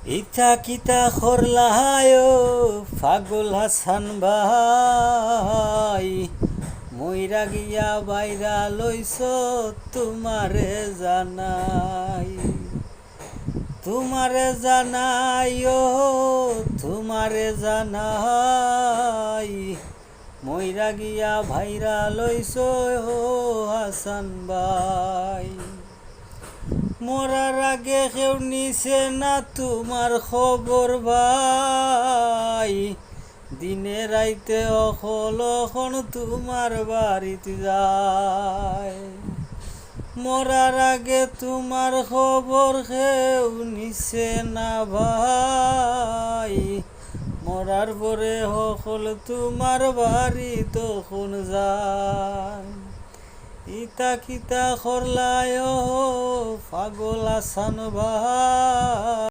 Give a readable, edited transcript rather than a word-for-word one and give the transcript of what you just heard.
ইতা কিতা খরলায় পাগল হাসান ভাই, মইরা গিয়া বাইরা লইছ তোমারে জানাই, তোমারে জানাই তোমারে জানাই, মইরা গিয়া ভাইরা লইছ হাসান ভাই। মরার আগে কেউ নিছে না তোমার খবর ভাই, দিনে রাইতে অকল অখন তোমার বাড়িতে যায়। মরার আগে তোমার খবর কেউ নিছে না ভাই, মরার পরে সকল তোমার বাড়ি তখন যায়। ইতা কিতা খরলায় পাগল হাসান ভাই।